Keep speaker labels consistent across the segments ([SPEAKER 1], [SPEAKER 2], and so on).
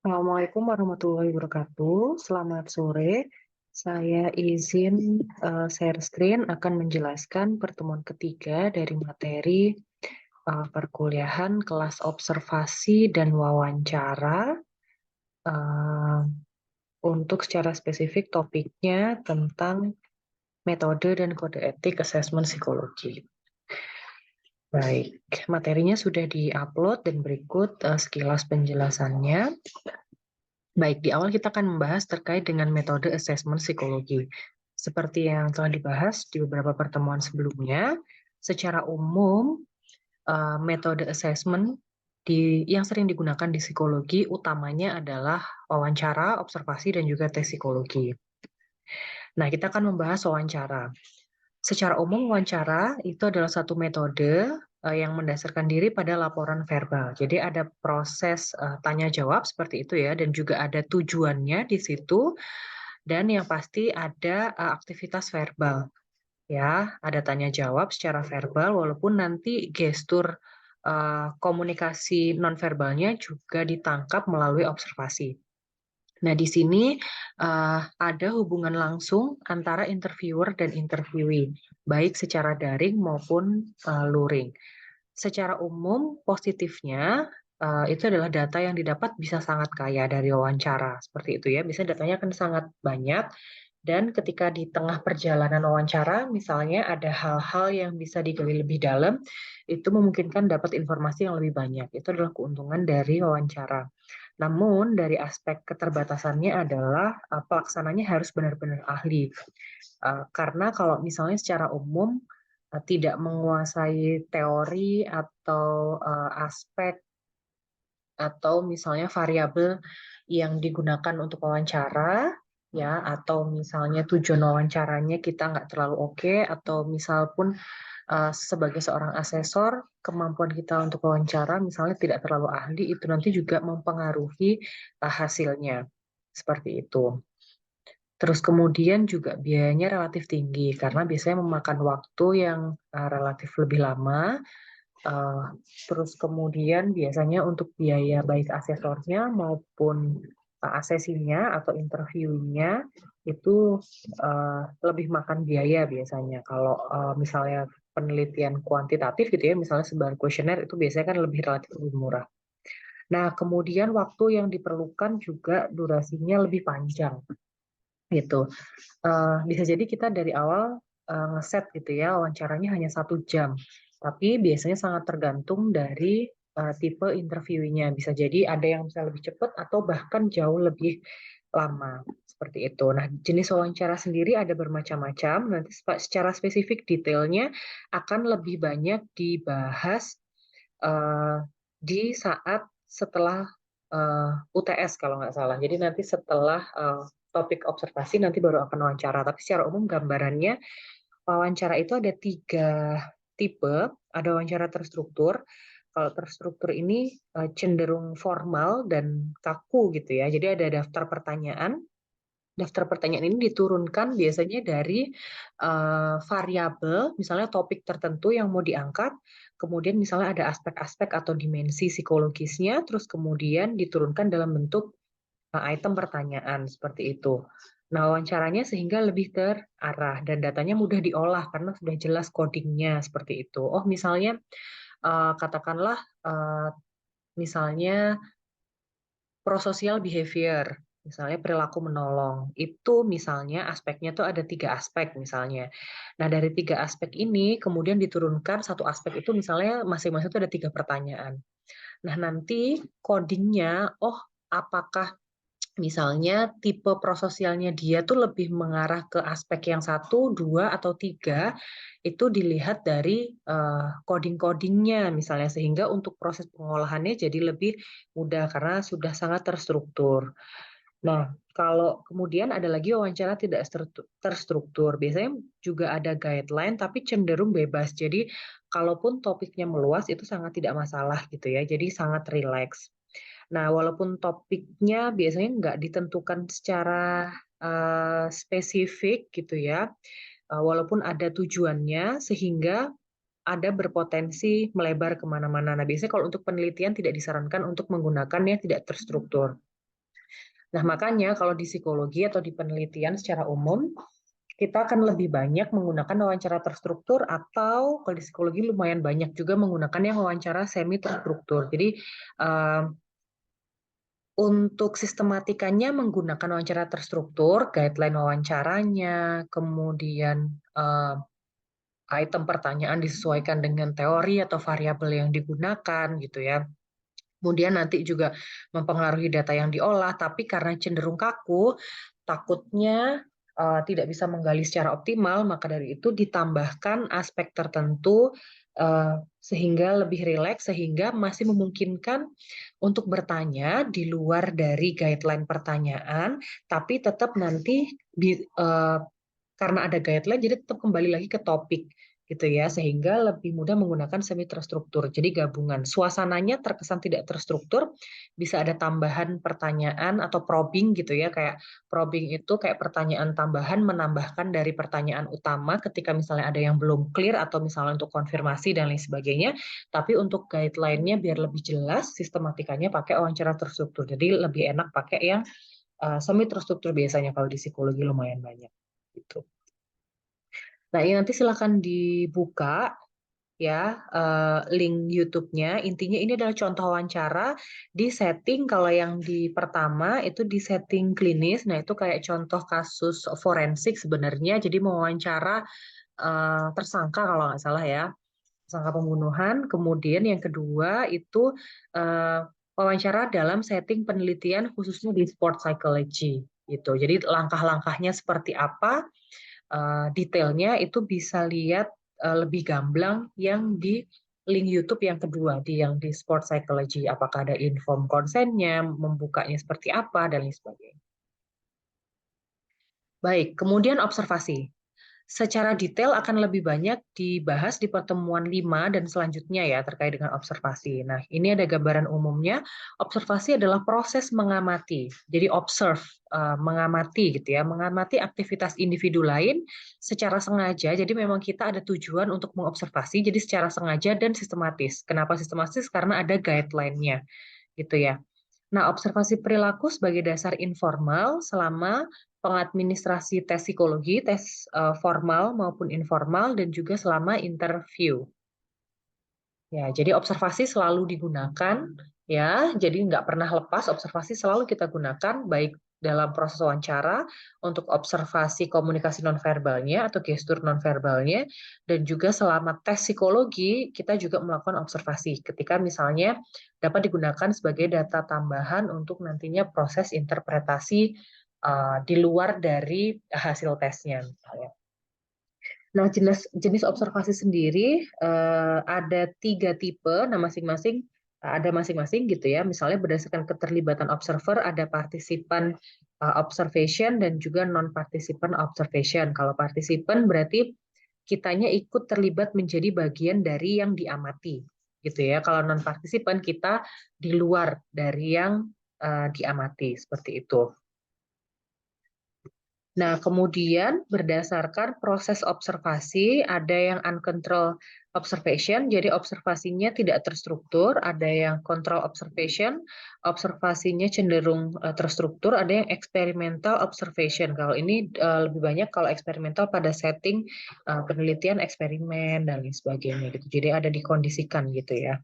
[SPEAKER 1] Assalamualaikum warahmatullahi wabarakatuh. Selamat sore. Saya izin share screen akan menjelaskan pertemuan ketiga dari materi perkuliahan kelas observasi dan wawancara. Eh, untuk secara spesifik topiknya tentang metode dan kode etik asesmen psikologi. Baik, materinya sudah di-upload dan berikut sekilas penjelasannya. Baik, di awal kita akan membahas terkait dengan metode asesmen psikologi. Seperti yang telah dibahas di beberapa pertemuan sebelumnya, secara umum metode asesmen yang sering digunakan di psikologi utamanya adalah wawancara, observasi, dan juga tes psikologi. Nah, kita akan membahas wawancara. Secara umum, wawancara itu adalah satu metode yang mendasarkan diri pada laporan verbal. Jadi ada proses tanya jawab seperti itu ya, dan juga ada tujuannya di situ, dan yang pasti ada aktivitas verbal. Ya, ada tanya jawab secara verbal, walaupun nanti gestur komunikasi nonverbalnya juga ditangkap melalui observasi. Nah, di sini ada hubungan langsung antara interviewer dan interviewee, baik secara daring maupun luring. Secara umum, positifnya itu adalah data yang didapat bisa sangat kaya dari wawancara, seperti itu ya. Misalnya datanya akan sangat banyak, dan ketika di tengah perjalanan wawancara, misalnya ada hal-hal yang bisa digali lebih dalam, itu memungkinkan dapat informasi yang lebih banyak. Itu adalah keuntungan dari wawancara. Namun dari aspek keterbatasannya adalah pelaksananya harus benar-benar ahli. Karena kalau misalnya secara umum tidak menguasai teori atau aspek atau misalnya variabel yang digunakan untuk wawancara, ya, atau misalnya tujuan wawancaranya kita nggak terlalu oke, atau misal pun sebagai seorang asesor, kemampuan kita untuk wawancara misalnya tidak terlalu ahli, itu nanti juga mempengaruhi hasilnya. Seperti itu. Terus kemudian juga biayanya relatif tinggi, karena biasanya memakan waktu yang relatif lebih lama. Terus kemudian biasanya untuk biaya baik asesornya maupun asesinya atau interviewnya itu lebih makan biaya biasanya. Kalau misalnya penelitian kuantitatif gitu ya, misalnya sebagai kuesioner itu biasanya kan lebih relatif lebih murah. Nah, kemudian waktu yang diperlukan juga durasinya lebih panjang gitu. Bisa jadi kita dari awal ngeset gitu ya, wawancaranya hanya 1 jam. Tapi biasanya sangat tergantung dari tipe interviewnya. Bisa jadi ada yang bisa lebih cepat atau bahkan jauh lebih lama. Seperti itu. Nah, jenis wawancara sendiri ada bermacam-macam. Nanti secara spesifik detailnya akan lebih banyak dibahas eh, di saat setelah UTS kalau nggak salah. Jadi nanti setelah topik observasi nanti baru akan wawancara. Tapi secara umum gambarannya wawancara itu ada 3 tipe. Ada wawancara terstruktur. Kalau terstruktur ini cenderung formal dan kaku gitu ya. Jadi ada daftar pertanyaan. Daftar pertanyaan ini diturunkan biasanya dari variabel, misalnya topik tertentu yang mau diangkat, kemudian misalnya ada aspek-aspek atau dimensi psikologisnya, terus kemudian diturunkan dalam bentuk item pertanyaan seperti itu. Nah, wawancaranya sehingga lebih terarah dan datanya mudah diolah karena sudah jelas codingnya seperti itu. Oh, misalnya katakanlah misalnya prosocial behavior, misalnya perilaku menolong, itu misalnya aspeknya tuh ada 3 aspek misalnya. Nah, dari 3 aspek ini kemudian diturunkan satu aspek itu misalnya masing-masing itu ada 3 pertanyaan. Nah, nanti codingnya, oh apakah misalnya tipe prososialnya dia tuh lebih mengarah ke aspek yang 1, 2, atau 3, itu dilihat dari coding-codingnya misalnya, sehingga untuk proses pengolahannya jadi lebih mudah karena sudah sangat terstruktur. Nah, kalau kemudian ada lagi wawancara tidak terstruktur, biasanya juga ada guideline tapi cenderung bebas. Jadi, kalaupun topiknya meluas itu sangat tidak masalah gitu ya. Jadi sangat rileks. Nah, walaupun topiknya biasanya nggak ditentukan secara spesifik gitu ya, walaupun ada tujuannya sehingga ada berpotensi melebar kemana-mana. Nah, biasanya kalau untuk penelitian tidak disarankan untuk menggunakan yang tidak terstruktur. Nah, makanya kalau di psikologi atau di penelitian secara umum, kita akan lebih banyak menggunakan wawancara terstruktur, atau kalau di psikologi lumayan banyak juga menggunakan yang wawancara semi terstruktur. Jadi untuk sistematikanya menggunakan wawancara terstruktur, guideline wawancaranya, kemudian item pertanyaan disesuaikan dengan teori atau variabel yang digunakan gitu ya. Kemudian nanti juga mempengaruhi data yang diolah, tapi karena cenderung kaku, takutnya tidak bisa menggali secara optimal, maka dari itu ditambahkan aspek tertentu sehingga lebih rileks, sehingga masih memungkinkan untuk bertanya di luar dari guideline pertanyaan, tapi tetap nanti karena ada guideline, jadi tetap kembali lagi ke topik gitu ya, sehingga lebih mudah menggunakan semi terstruktur. Jadi gabungan suasananya terkesan tidak terstruktur, bisa ada tambahan pertanyaan atau probing gitu ya, kayak probing itu kayak pertanyaan tambahan menambahkan dari pertanyaan utama ketika misalnya ada yang belum clear atau misalnya untuk konfirmasi dan lain sebagainya. Tapi untuk guideline-nya biar lebih jelas, sistematikanya pakai wawancara terstruktur. Jadi lebih enak pakai yang semi terstruktur biasanya kalau di psikologi lumayan banyak gitu. Nah, ini nanti silakan dibuka ya link YouTube-nya. Intinya ini adalah contoh wawancara di setting, kalau yang di pertama itu di setting klinis. Nah, itu kayak contoh kasus forensik sebenarnya. Jadi mewawancara tersangka kalau nggak salah ya, tersangka pembunuhan. Kemudian yang kedua itu eh, wawancara dalam setting penelitian khususnya di sport psychology gitu. Jadi langkah-langkahnya seperti apa, detailnya itu bisa lihat lebih gamblang yang di link YouTube yang kedua, yang di sport psychology. Apakah ada inform konsennya, membukanya seperti apa, dan lain sebagainya. Baik, kemudian observasi. Secara detail akan lebih banyak dibahas di pertemuan 5 dan selanjutnya ya terkait dengan observasi. Nah, ini ada gambaran umumnya. Observasi adalah proses mengamati. Jadi observe, mengamati gitu ya, mengamati aktivitas individu lain secara sengaja. Jadi memang kita ada tujuan untuk mengobservasi, jadi secara sengaja dan sistematis. Kenapa sistematis? Karena ada guideline-nya gitu ya. Nah, observasi perilaku sebagai dasar informal selama pengadministrasi tes psikologi, tes formal maupun informal, dan juga selama interview. Ya, jadi observasi selalu digunakan, ya. Jadi nggak pernah lepas, observasi selalu kita gunakan, baik dalam proses wawancara untuk observasi komunikasi nonverbalnya atau gestur nonverbalnya, dan juga selama tes psikologi kita juga melakukan observasi ketika misalnya dapat digunakan sebagai data tambahan untuk nantinya proses interpretasi di luar dari hasil tesnya misalnya. Nah, jenis observasi sendiri ada 3 tipe. Nah, masing-masing ada masing-masing gitu ya. Misalnya berdasarkan keterlibatan observer, ada partisipan observation dan juga non-participan observation. Kalau partisipan berarti kitanya ikut terlibat menjadi bagian dari yang diamati, gitu ya. Kalau non-partisipan kita di luar dari yang diamati, seperti itu. Nah, kemudian berdasarkan proses observasi, ada yang uncontrolled observation, jadi observasinya tidak terstruktur, ada yang control observation, observasinya cenderung terstruktur, ada yang experimental observation. Kalau ini lebih banyak kalau eksperimental pada setting penelitian eksperimen dan lain sebagainya gitu. Jadi ada dikondisikan gitu ya.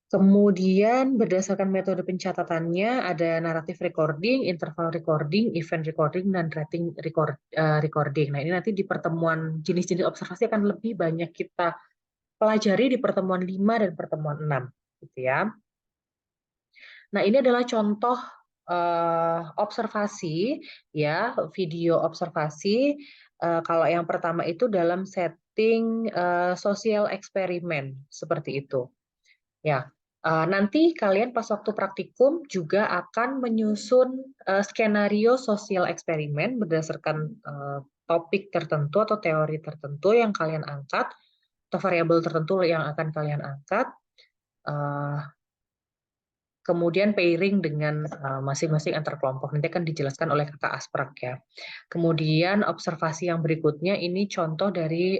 [SPEAKER 1] Kemudian berdasarkan metode pencatatannya ada narrative recording, interval recording, event recording, dan rating recording. Nah, ini nanti di pertemuan jenis-jenis observasi akan lebih banyak kita pelajari di pertemuan 5 dan pertemuan 6. Gitu ya. Nah, ini adalah contoh observasi, ya, video observasi. Kalau yang pertama itu dalam setting sosial eksperimen, seperti itu. Ya, nanti kalian pas waktu praktikum juga akan menyusun skenario sosial eksperimen berdasarkan topik tertentu atau teori tertentu yang kalian angkat, atau variabel tertentu yang akan kalian angkat. Kemudian pairing dengan masing-masing antar kelompok. Nanti akan dijelaskan oleh Kakak Asprak ya. Kemudian observasi yang berikutnya ini contoh dari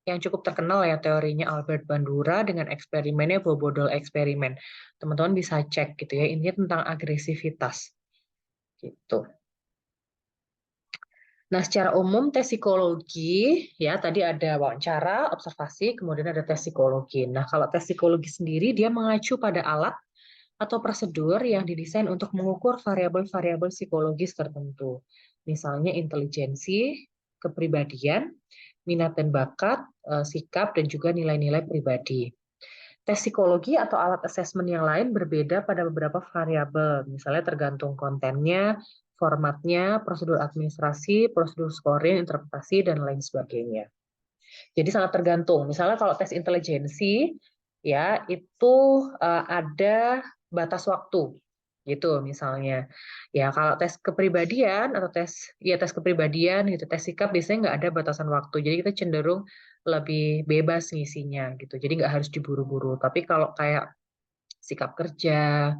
[SPEAKER 1] yang cukup terkenal ya teorinya Albert Bandura dengan eksperimennya Bobodol eksperimen. Teman-teman bisa cek gitu ya, ini tentang agresivitas gitu. Nah, secara umum tes psikologi ya tadi ada wawancara, observasi, kemudian ada tes psikologi. Nah, kalau tes psikologi sendiri dia mengacu pada alat atau prosedur yang didesain untuk mengukur variabel-variabel psikologis tertentu. Misalnya intelijensi, kepribadian, minat dan bakat, sikap, dan juga nilai-nilai pribadi. Tes psikologi atau alat asesmen yang lain berbeda pada beberapa variabel, misalnya tergantung kontennya, formatnya, prosedur administrasi, prosedur scoring, interpretasi, dan lain sebagainya. Jadi sangat tergantung. Misalnya kalau tes intelijensi, ya itu ada batas waktu, gitu misalnya. Ya kalau tes kepribadian atau tes kepribadian gitu, tes sikap biasanya nggak ada batasan waktu. Jadi kita cenderung lebih bebas ngisinya gitu. Jadi nggak harus diburu-buru. Tapi kalau kayak sikap kerja,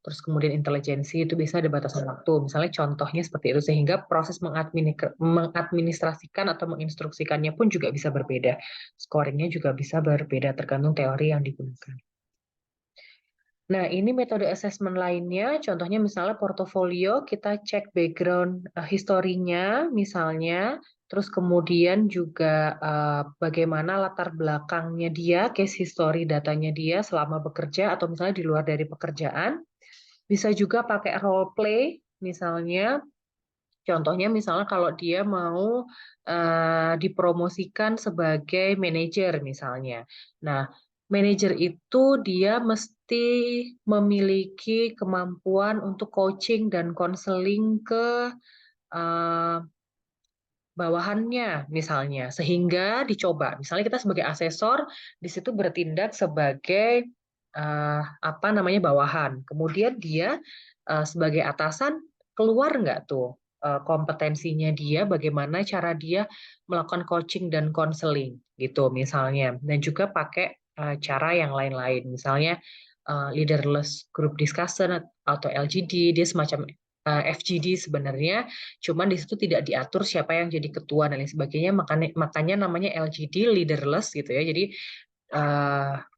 [SPEAKER 1] terus kemudian intelijensi itu bisa ada batasan waktu. Misalnya contohnya seperti itu, sehingga proses mengadministrasikan atau menginstruksikannya pun juga bisa berbeda. Scoringnya juga bisa berbeda tergantung teori yang digunakan. Nah, ini metode assessment lainnya, contohnya misalnya portofolio, kita cek background historinya misalnya, terus kemudian juga bagaimana latar belakangnya dia, case history datanya dia selama bekerja atau misalnya di luar dari pekerjaan. Bisa juga pakai role play, misalnya, contohnya misalnya kalau dia mau dipromosikan sebagai manajer misalnya. Nah, manajer itu dia mesti memiliki kemampuan untuk coaching dan konseling ke eh, bawahannya misalnya, sehingga dicoba. Misalnya kita sebagai asesor di situ bertindak sebagai apa namanya bawahan. Kemudian dia sebagai atasan keluar nggak tuh kompetensinya dia, bagaimana cara dia melakukan coaching dan konseling gitu misalnya. Dan juga pakai cara yang lain-lain, misalnya leaderless group discussion atau LGD, dia semacam FGD sebenarnya, cuman di situ tidak diatur siapa yang jadi ketua dan lain sebagainya, makanya namanya LGD, leaderless gitu ya. Jadi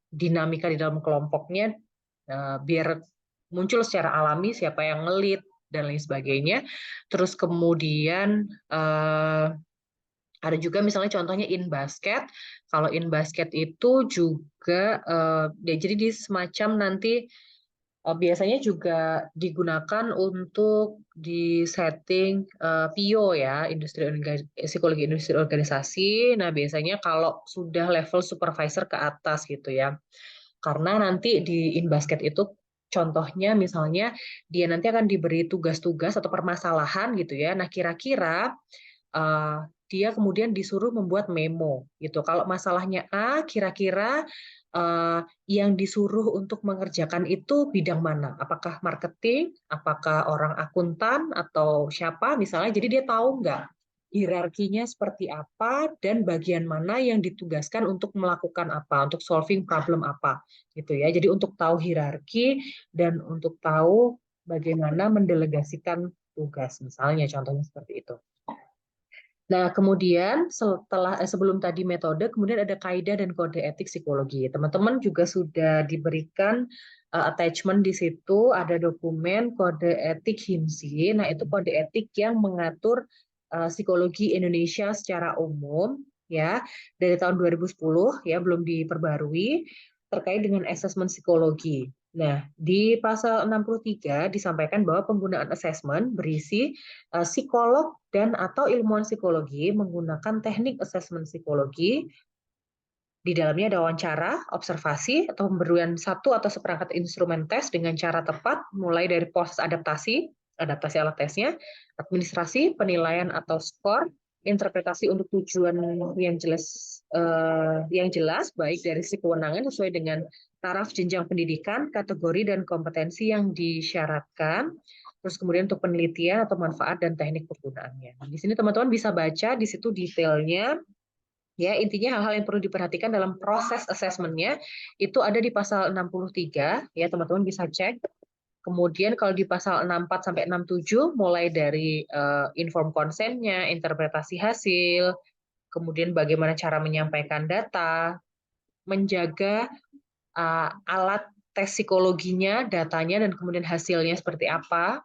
[SPEAKER 1] dinamika di dalam kelompoknya biar muncul secara alami siapa yang ngelit dan lain sebagainya. Terus kemudian ada juga misalnya contohnya in basket. Kalau in basket itu juga jadi di semacam nanti biasanya juga digunakan untuk di setting PIO ya, psikologi industri organisasi. Nah, biasanya kalau sudah level supervisor ke atas gitu ya. Karena nanti di InBasket itu contohnya misalnya dia nanti akan diberi tugas-tugas atau permasalahan gitu ya. Nah, kira-kira uh, dia kemudian disuruh membuat memo gitu. Kalau masalahnya A, kira-kira yang disuruh untuk mengerjakan itu bidang mana? Apakah marketing, apakah orang akuntan, atau siapa misalnya. Jadi dia tahu nggak hierarkinya seperti apa dan bagian mana yang ditugaskan untuk melakukan apa, untuk solving problem apa, gitu ya. Jadi untuk tahu hierarki dan untuk tahu bagaimana mendelegasikan tugas, misalnya contohnya seperti itu. Nah, kemudian sebelum tadi metode, kemudian ada kaidah dan kode etik psikologi. Teman-teman juga sudah diberikan attachment di situ, ada dokumen kode etik HIMSI. Nah, itu kode etik yang mengatur psikologi Indonesia secara umum ya, dari tahun 2010 ya, belum diperbarui, terkait dengan asesmen psikologi. Nah, di pasal 63 disampaikan bahwa penggunaan asesmen berisi psikolog dan atau ilmuwan psikologi menggunakan teknik asesmen psikologi. Di dalamnya ada wawancara, observasi, atau pemberian satu atau seperangkat instrumen tes dengan cara tepat, mulai dari proses adaptasi alat tesnya, administrasi, penilaian atau skor, interpretasi untuk tujuan yang jelas, baik dari sisi kewenangan sesuai dengan taraf jenjang pendidikan, kategori dan kompetensi yang disyaratkan, terus kemudian untuk penelitian atau manfaat dan teknik penggunaannya. Di sini teman-teman bisa baca di situ detailnya. Ya, intinya hal-hal yang perlu diperhatikan dalam proses asesmennya itu ada di pasal 63, ya teman-teman bisa cek. Kemudian kalau di pasal 64 sampai 67 mulai dari inform konsennya, interpretasi hasil, kemudian bagaimana cara menyampaikan data, menjaga alat tes psikologinya, datanya, dan kemudian hasilnya seperti apa.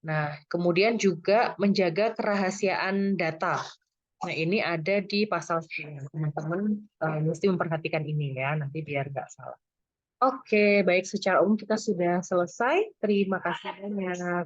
[SPEAKER 1] Nah, kemudian juga menjaga kerahasiaan data. Nah, ini ada di pasal 10. Teman-teman mesti memperhatikan ini ya, nanti biar nggak salah. Oke, baik, secara umum kita sudah selesai. Terima kasih banyak.